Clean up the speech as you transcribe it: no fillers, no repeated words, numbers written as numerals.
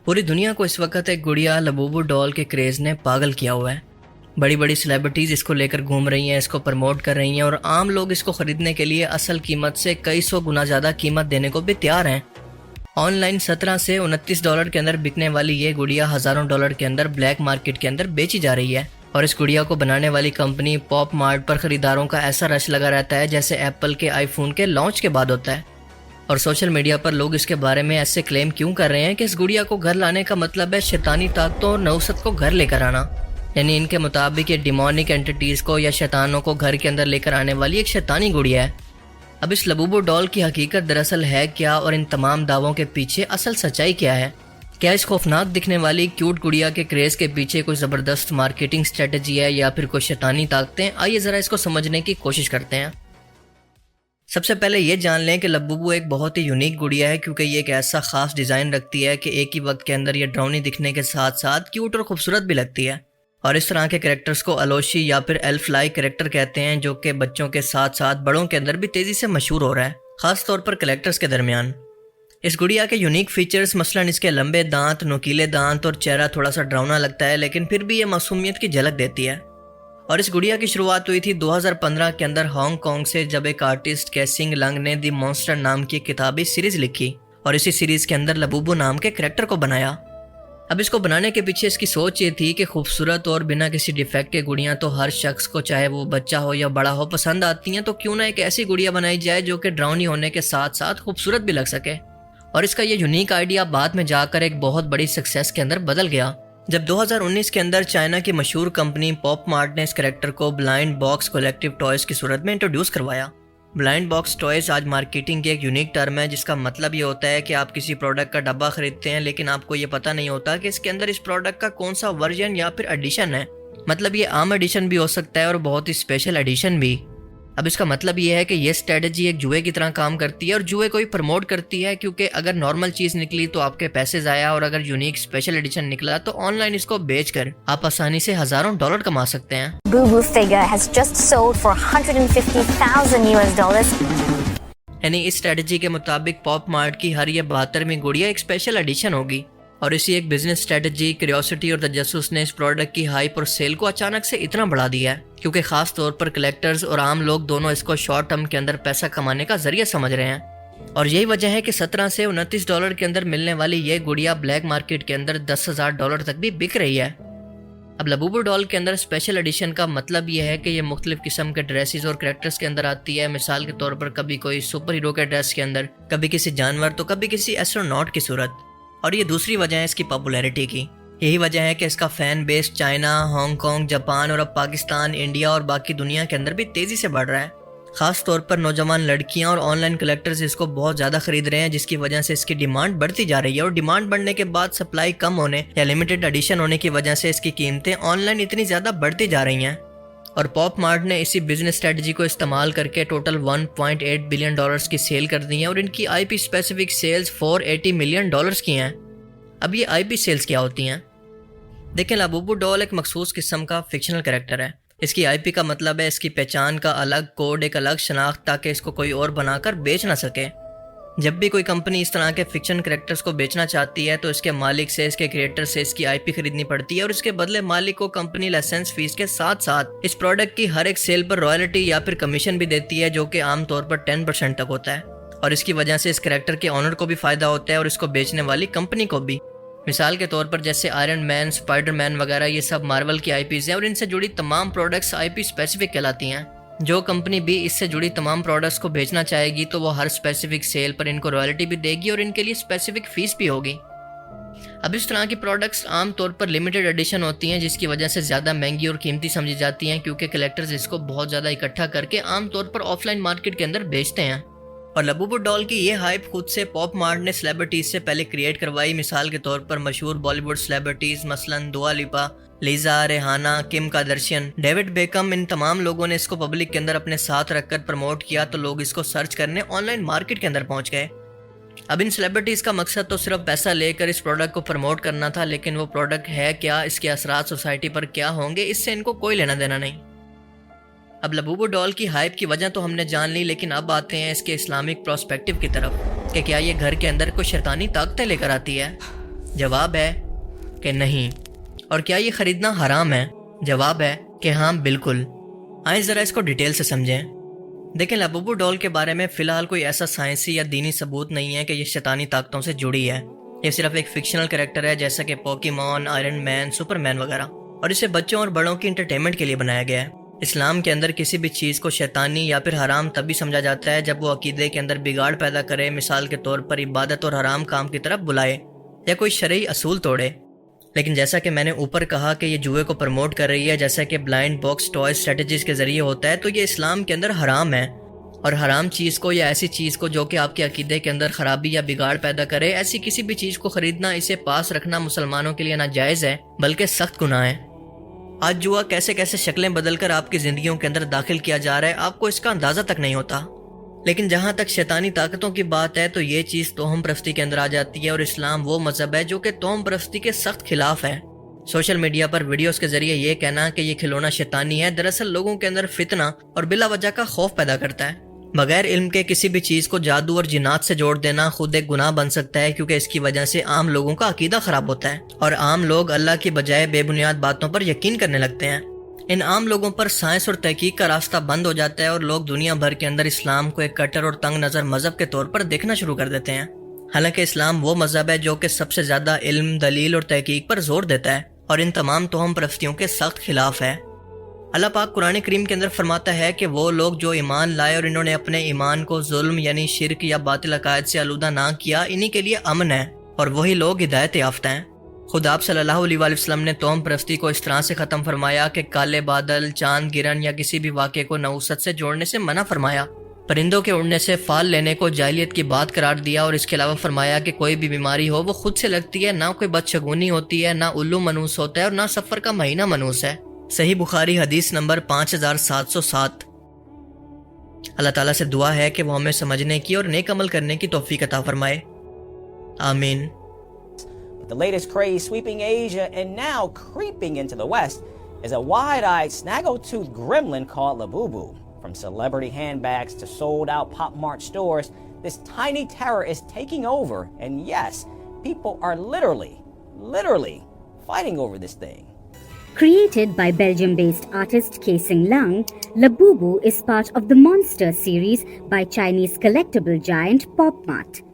पूरी दुनिया को इस वक्त एक गुड़िया लबूबू डॉल के क्रेज ने पागल किया हुआ है। बड़ी बड़ी सेलिब्रिटीज़ इसको लेकर घूम रही हैं, इसको प्रमोट कर रही हैं और आम लोग इसको ख़रीदने के लिए असल कीमत से कई सौ गुना ज़्यादा कीमत देने को भी तैयार हैं। ऑनलाइन 17 से $29 के अंदर बिकने वाली ये गुड़िया हज़ारों डॉलर के अंदर ब्लैक मार्केट के अंदर बेची जा रही है। और इस गुड़िया को बनाने वाली कंपनी पॉप मार्ट पर ख़रीदारों का ऐसा रश लगा रहता है जैसे एप्पल के आईफोन के लॉन्च के बाद होता है। और सोशल मीडिया पर लोग इसके बारे में ऐसे क्लेम क्यों कर रहे हैं कि इस गुड़िया को घर लाने का मतलब है शैतानी ताकतों और नौसत को घर लेकर आना। यानी इनके मुताबिक ये डिमोनिक एंटिटीज़ को या शैतानों को घर के अंदर लेकर आने वाली एक शैतानी गुड़िया है। अब इस लबूबू डॉल की हकीकत दरअसल है क्या और इन तमाम दावों के पीछे असल सच्चाई क्या है? क्या इस खौफनाक दिखने वाली क्यूट गुड़िया के क्रेज़ के पीछे कोई ज़बरदस्त मार्केटिंग स्ट्रेटजी है या फिर कोई शैतानी ताकतें? आइए ज़रा इसको समझने की कोशिश करते हैं। सबसे पहले ये जान लें कि लबूबू एक बहुत ही यूनिक गुड़िया है क्योंकि ये एक ऐसा ख़ास डिज़ाइन रखती है कि एक ही वक्त के अंदर ये डरावनी दिखने के साथ साथ क्यूट और खूबसूरत भी लगती है। और इस तरह के कैरेक्टर्स को अलोशी या फिर एल्फ लाइक कैरेक्टर कहते हैं, जो कि बच्चों के साथ साथ बड़ों के अंदर भी तेज़ी से मशहूर हो रहा है, ख़ास तौर पर कलेक्टर्स के दरमियान। इस गुड़िया के यूनिक फीचर्स मसलन इसके लंबे दांत, नुकीले दांत और चेहरा थोड़ा सा डरावना लगता है, लेकिन फिर भी ये मासूमियत की झलक देती है। और इस गुड़िया की शुरुआत हुई थी 2015 के अंदर हांगकांग से, जब एक आर्टिस्ट कैसिंग लंग ने दी मॉन्स्टर नाम की किताबी सीरीज लिखी और इसी सीरीज के अंदर लबूबू नाम के कैरेक्टर को बनाया। अब इसको बनाने के पीछे इसकी सोच ये थी कि खूबसूरत और बिना किसी डिफेक्ट के गुड़ियाँ तो हर शख्स को, चाहे वो बच्चा हो या बड़ा हो, पसंद आती हैं, तो क्यों ना एक ऐसी गुड़िया बनाई जाए जो कि डरावनी होने के साथ साथ खूबसूरत भी लग सके। और इसका ये यूनिक आइडिया बाद में जाकर एक बहुत बड़ी सक्सेस के अंदर बदल गया, जब 2019 के अंदर चाइना की मशहूर कंपनी पॉप मार्ट ने इस कैरेक्टर को ब्लाइंड बॉक्स कलेक्टिव टॉयज की सूरत में इंट्रोड्यूस करवाया। ब्लाइंड बॉक्स टॉयज आज मार्केटिंग की एक यूनिक टर्म है, जिसका मतलब ये होता है कि आप किसी प्रोडक्ट का डब्बा खरीदते हैं लेकिन आपको ये पता नहीं होता कि इसके अंदर इस प्रोडक्ट का कौन सा वर्जन या फिर एडिशन है। मतलब ये आम एडिशन भी हो सकता है और बहुत ही स्पेशल एडिशन भी। अब इसका मतलब ये है कि ये स्ट्रेटजी एक जुए की तरह काम करती है और जुए को ही प्रमोट करती है, क्योंकि अगर नॉर्मल चीज़ निकली तो आपके पैसे ज़ाया, और अगर यूनिक स्पेशल एडिशन निकला तो ऑनलाइन इसको बेचकर आप आसानी से हज़ारों डॉलर कमा सकते हैं। Boo figure has just sold for $150,000 US. यानी इस स्ट्रेटजी के मुताबिक पॉप मार्ट की हर ये 72वीं गुड़िया एक स्पेशल एडिशन होगी। और इसी एक बिजनेस स्ट्रेटजी, क्यूरियोसिटी और तजस्सुस ने इस प्रोडक्ट की हाइप और सेल को अचानक से इतना बढ़ा दिया है, क्योंकि खास तौर पर कलेक्टर्स और आम लोग दोनों इसको शॉर्ट टर्म के अंदर पैसा कमाने का जरिया समझ रहे हैं। और यही वजह है कि 17 से $29 के अंदर मिलने वाली ये गुड़िया ब्लैक मार्केट के अंदर $10,000 तक भी बिक रही है। अब लबूबू डॉल के अंदर स्पेशल एडिशन का मतलब ये है कि ये मुख्तलिफ किस्म के ड्रेसेस और कैरेक्टर्स के अंदर आती है। मिसाल के तौर पर कभी कोई सुपर हीरो के ड्रेस के अंदर, कभी किसी जानवर, तो कभी किसी एस्ट्रोनॉट की सूरत। और ये दूसरी वजह है इसकी पॉपुलैरिटी की। यही वजह है कि इसका fan base China, Hong Kong, Japan और अब पाकिस्तान, इंडिया और बाकी दुनिया के अंदर भी तेज़ी से बढ़ रहा है। ख़ास तौर पर नौजवान लड़कियां और ऑनलाइन कलेक्टर्स इसको बहुत ज़्यादा खरीद रहे हैं, जिसकी वजह से इसकी डिमांड बढ़ती जा रही है। और डिमांड बढ़ने के बाद सप्लाई कम होने या लिमिटेड एडिशन होने की वजह से इसकी कीमतें ऑनलाइन इतनी ज़्यादा बढ़ती जा रही हैं। और पॉप मार्ट ने इसी बिजनेस स्ट्रेटजी को इस्तेमाल करके टोटल $1.8 बिलियन की सेल कर दी है और इनकी IP स्पेसिफिक सेल्स $480 मिलियन की हैं। अब ये IP सेल्स क्या होती हैं? देखें, लबूबू डॉल एक मखसूस किस्म का फिक्शनल कैरेक्टर है। इसकी IP का मतलब है इसकी पहचान का अलग कोड, एक अलग शनाख्त, ताकि इसको कोई और बनाकर बेच ना सके। जब भी कोई कंपनी इस तरह के फिक्शन कैरेक्टर्स को बेचना चाहती है तो इसके मालिक से, इसके क्रिएटर से इसकी IP खरीदनी पड़ती है और इसके बदले मालिक को कंपनी लाइसेंस फीस के साथ साथ इस प्रोडक्ट की हर एक सेल पर रॉयल्टी या फिर कमीशन भी देती है, जो कि आमतौर पर 10% तक होता है। और इसकी वजह से इस कैरेक्टर के ऑनर को भी फ़ायदा होता है और इसको बेचने वाली कंपनी को भी। मिसाल के तौर पर जैसे आयरन मैन, स्पाइडर मैन वगैरह, ये सब मार्वल की IPs हैं और इनसे जुड़ी तमाम प्रोडक्ट्स IP स्पेसिफिक कहलाती हैं। जो कंपनी भी इससे जुड़ी तमाम प्रोडक्ट्स को बेचना चाहेगी तो वो हर स्पेसिफिक सेल पर इनको रॉयल्टी भी देगी और इनके लिए स्पेसिफिक फ़ीस भी होगी। अब इस तरह की प्रोडक्ट्स आम तौर पर लिमिटेड एडिशन होती हैं, जिसकी वजह से ज़्यादा महंगी और कीमती समझी जाती हैं, क्योंकि कलेक्टर्स इसको बहुत ज़्यादा इकट्ठा करके आम तौर पर ऑफलाइन मार्केट के अंदर बेचते हैं। और लबूबू डॉल की ये हाइप खुद से पॉप मार्ट ने सेलिब्रिटीज़ से पहले क्रिएट करवाई। मिसाल के तौर पर मशहूर बॉलीवुड सेलिब्रिटीज़ मसलन Dua Lipa, Lisa, Rihanna, Kim Kardashian, David Beckham, इन तमाम लोगों ने इसको पब्लिक के अंदर अपने साथ रखकर प्रमोट किया, तो लोग इसको सर्च करने ऑनलाइन मार्केट के अंदर पहुंच गए। अब इन सेलिब्रिटीज़ का मकसद तो सिर्फ पैसा लेकर इस प्रोडक्ट को प्रमोट करना था, लेकिन वो प्रोडक्ट है क्या, इसके असरात सोसाइटी पर क्या होंगे, इससे इनको कोई लेना देना नहीं। अब लबूबू डॉल की हाइप की वजह तो हमने जान ली, लेकिन अब आते हैं इसके इस्लामिक प्रोस्पेक्टिव की तरफ कि क्या ये घर के अंदर कोई शैतानी ताकतें लेकर आती है। جواب ہے کہ نہیں۔ اور کیا یہ خریدنا حرام ہے؟ جواب ہے کہ ہاں بالکل۔ آئیں ذرا اس کو ڈیٹیل سے سمجھیں۔ دیکھیں، لابوبو ڈول کے بارے میں فی الحال کوئی ایسا سائنسی یا دینی ثبوت نہیں ہے کہ یہ شیطانی طاقتوں سے جڑی ہے۔ یہ صرف ایک فکشنل کریکٹر ہے، جیسا کہ پوکیمون، آئرن مین، سپر مین وغیرہ، اور اسے بچوں اور بڑوں کی انٹرٹینمنٹ کے لیے بنایا گیا ہے۔ اسلام کے اندر کسی بھی چیز کو شیطانی یا پھر حرام تبھی سمجھا جاتا ہے جب وہ عقیدے کے اندر بگاڑ پیدا کرے، مثال کے طور پر عبادت اور حرام کام کی طرف بلائے یا کوئی شرعی اصول توڑے۔ لیکن جیسا کہ میں نے اوپر کہا کہ یہ جوئے کو پروموٹ کر رہی ہے، جیسا کہ بلائنڈ باکس ٹوائز اسٹریٹجیز کے ذریعے ہوتا ہے، تو یہ اسلام کے اندر حرام ہے۔ اور حرام چیز کو یا ایسی چیز کو جو کہ آپ کے عقیدے کے اندر خرابی یا بگاڑ پیدا کرے، ایسی کسی بھی چیز کو خریدنا، اسے پاس رکھنا مسلمانوں کے لیے ناجائز ہے، بلکہ سخت گناہ ہے۔ آج جوا کیسے کیسے شکلیں بدل کر آپ کی زندگیوں کے اندر داخل کیا جا رہا ہے، آپ کو اس کا اندازہ تک نہیں ہوتا۔ لیکن جہاں تک شیطانی طاقتوں کی بات ہے تو یہ چیز توہم پرستی کے اندر آ جاتی ہے، اور اسلام وہ مذہب ہے جو کہ توہم پرستی کے سخت خلاف ہے۔ سوشل میڈیا پر ویڈیوز کے ذریعے یہ کہنا کہ یہ کھلونا شیطانی ہے، دراصل لوگوں کے اندر فتنہ اور بلا وجہ کا خوف پیدا کرتا ہے۔ بغیر علم کے کسی بھی چیز کو جادو اور جنات سے جوڑ دینا خود ایک گناہ بن سکتا ہے، کیونکہ اس کی وجہ سے عام لوگوں کا عقیدہ خراب ہوتا ہے، اور عام لوگ اللہ کی بجائے بے بنیاد باتوں پر یقین کرنے لگتے ہیں۔ ان عام لوگوں پر سائنس اور تحقیق کا راستہ بند ہو جاتا ہے، اور لوگ دنیا بھر کے اندر اسلام کو ایک کٹر اور تنگ نظر مذہب کے طور پر دیکھنا شروع کر دیتے ہیں۔ حالانکہ اسلام وہ مذہب ہے جو کہ سب سے زیادہ علم، دلیل اور تحقیق پر زور دیتا ہے، اور ان تمام توہم پرستیوں کے سخت خلاف ہے۔ اللہ پاک قرآن کریم کے اندر فرماتا ہے کہ وہ لوگ جو ایمان لائے اور انہوں نے اپنے ایمان کو ظلم یعنی شرک یا باطل عقائد سے آلودہ نہ کیا، انہی کے لیے امن ہے، اور وہی لوگ ہدایت یافتہ ہیں۔ خود آپ صلی اللہ علیہ وآلہ وسلم نے توہم پرستی کو اس طرح سے ختم فرمایا کہ کالے بادل، چاند گرن یا کسی بھی واقعے کو نحوست سے جوڑنے سے منع فرمایا، پرندوں کے اڑنے سے فال لینے کو جاہلیت کی بات قرار دیا، اور اس کے علاوہ فرمایا کہ کوئی بھی بیماری ہو وہ خود سے لگتی ہے، نہ کوئی بدشگونی ہوتی ہے، نہ الو منوس ہوتا ہے، اور نہ سفر کا مہینہ منوس ہے۔ صحیح بخاری حدیث نمبر 5707۔ اللہ تعالیٰ سے دعا ہے کہ وہ ہمیں سمجھنے کی اور نیک عمل کرنے کی توفیق عطا فرمائے، آمین۔ The latest craze sweeping Asia and now creeping into the West is a wide-eyed, snaggle-toothed gremlin called Labubu. From celebrity handbags to sold-out Pop Mart stores, this tiny terror is taking over, and yes, people are literally fighting over this thing. Created by Belgium-based artist Keesing Lang, Labubu is part of the Monster series by Chinese collectible giant Pop Mart.